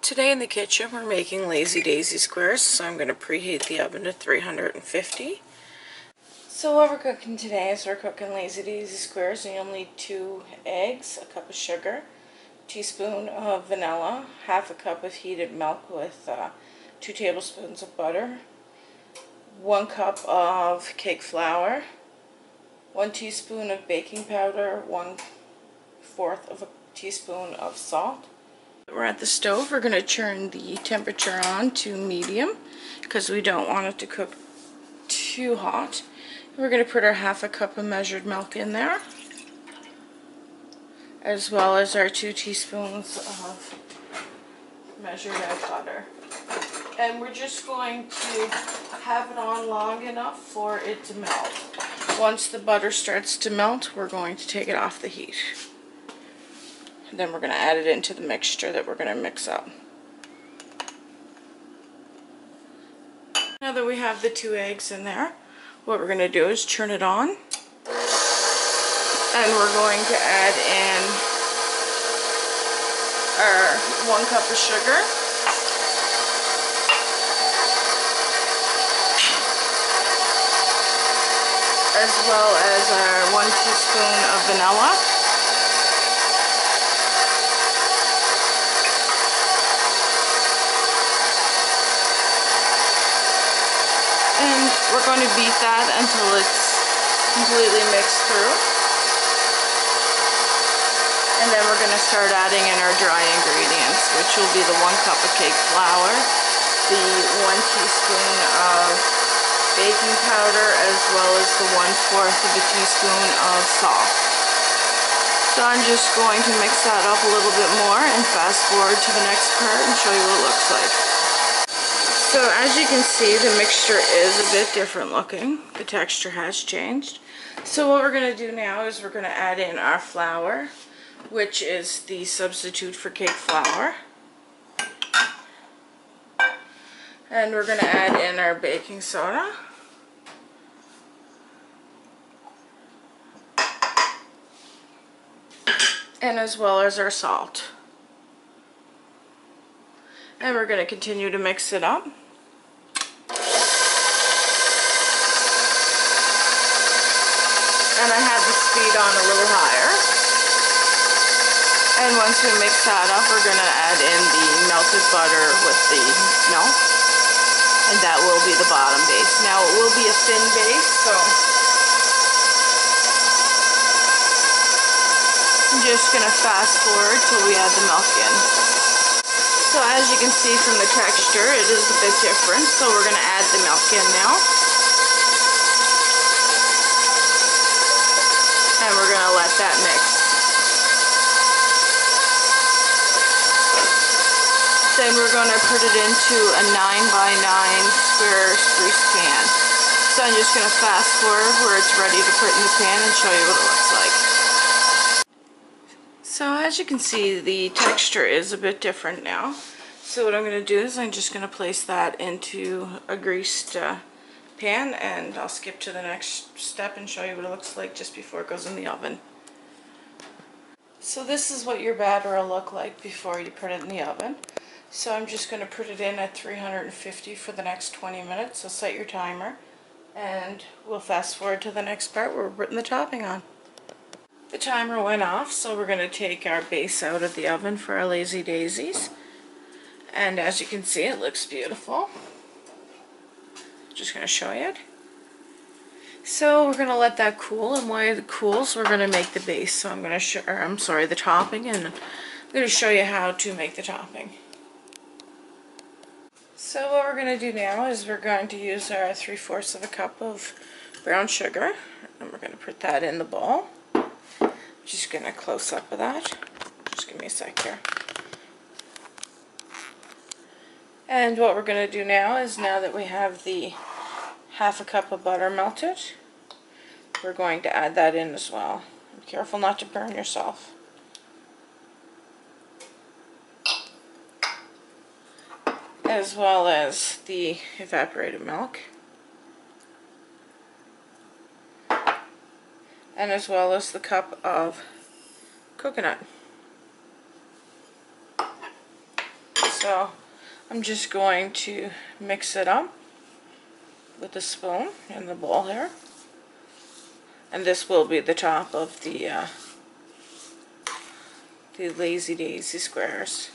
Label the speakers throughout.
Speaker 1: Today in the kitchen we're making Lazy Daisy squares, so I'm going to preheat the oven to 350. So what we're cooking today is we're cooking Lazy Daisy squares, and you'll need 2 eggs, a cup of sugar, a teaspoon of vanilla, half a cup of heated milk with 2 tablespoons of butter, 1 cup of cake flour, 1 teaspoon of baking powder, 1/4 of a teaspoon of salt. We're at the stove. We're going to turn the temperature on to medium because we don't want it to cook too hot. We're going to put our half a cup of measured milk in there, as well as our 2 teaspoons of measured out butter. And we're just going to have it on long enough for it to melt. Once the butter starts to melt, we're going to take it off the heat. And then we're going to add it into the mixture that we're going to mix up. Now that we have the 2 eggs in there, what we're going to do is turn it on. And we're going to add in our 1 cup of sugar. As well as our 1 teaspoon of vanilla. And we're going to beat that until it's completely mixed through. And then we're going to start adding in our dry ingredients, which will be the 1 cup of cake flour, the 1 teaspoon of baking powder, as well as the 1/4 of a teaspoon of salt. So I'm just going to mix that up a little bit more and fast forward to the next part and show you what it looks like. So as you can see, the mixture is a bit different looking. The texture has changed. So what we're going to do now is we're going to add in our flour, which is the substitute for cake flour. And we're going to add in our baking soda. And as well as our salt. And we're going to continue to mix it up. And I have the speed on a little higher. And once we mix that up, we're going to add in the melted butter with the milk. And that will be the bottom base. Now it will be a thin base, so I'm just going to fast forward till we add the milk in. So as you can see from the texture, it is a bit different, so we're going to add the milk in now. And we're going to let that mix. Then we're going to put it into a 9x9 square grease pan. So I'm just going to fast forward where it's ready to put in the pan and show you what it looks like. So as you can see, the texture is a bit different now. So what I'm going to do is I'm just going to place that into a greased pan, and I'll skip to the next step and show you what it looks like just before it goes in the oven. So this is what your batter will look like before you put it in the oven. So I'm just going to put it in at 350 for the next 20 minutes. So set your timer and we'll fast forward to the next part where we're putting the topping on. The timer went off, so we're going to take our base out of the oven for our Lazy Daisies. And as you can see, it looks beautiful. Just going to show you it. So we're going to let that cool, and while it cools, we're going to make the base. So I'm going to the topping, and I'm going to show you how to make the topping. So what we're going to do now is we're going to use our 3/4 of a cup of brown sugar, and we're going to put that in the bowl. Just going to close up of that. Just give me a sec here. And what we're going to do now is, now that we have the half a cup of butter melted, we're going to add that in as well. Be careful not to burn yourself. As well as the evaporated milk. And as well as the cup of coconut. So I'm just going to mix it up with a spoon in the bowl here. And this will be the top of the Lazy Daisy squares.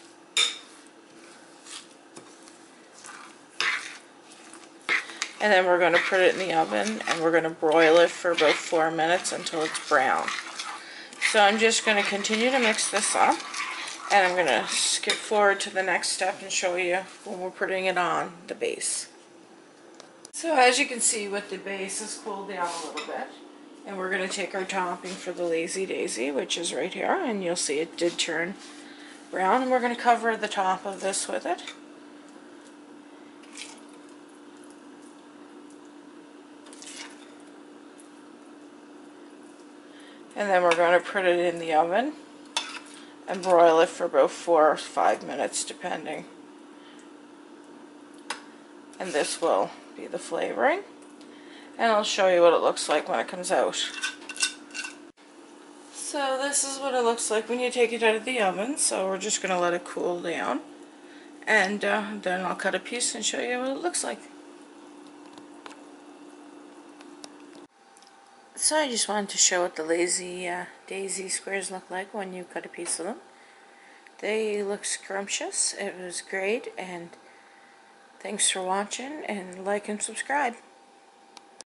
Speaker 1: And then we're going to put it in the oven and we're going to broil it for about 4 minutes until it's brown. So I'm just going to continue to mix this up, and I'm going to skip forward to the next step and show you when we're putting it on the base. So as you can see, with the base has cooled down a little bit, and we're going to take our topping for the Lazy Daisy, which is right here, and you'll see it did turn brown, and we're going to cover the top of this with it. And then we're going to put it in the oven and broil it for about 4 or 5 minutes depending. And this will be the flavoring. And I'll show you what it looks like when it comes out. So this is what it looks like when you take it out of the oven. So we're just going to let it cool down. And then I'll cut a piece and show you what it looks like. So I just wanted to show what the Lazy Daisy squares look like when you cut a piece of them. They look scrumptious. It was great, and thanks for watching, and like and subscribe.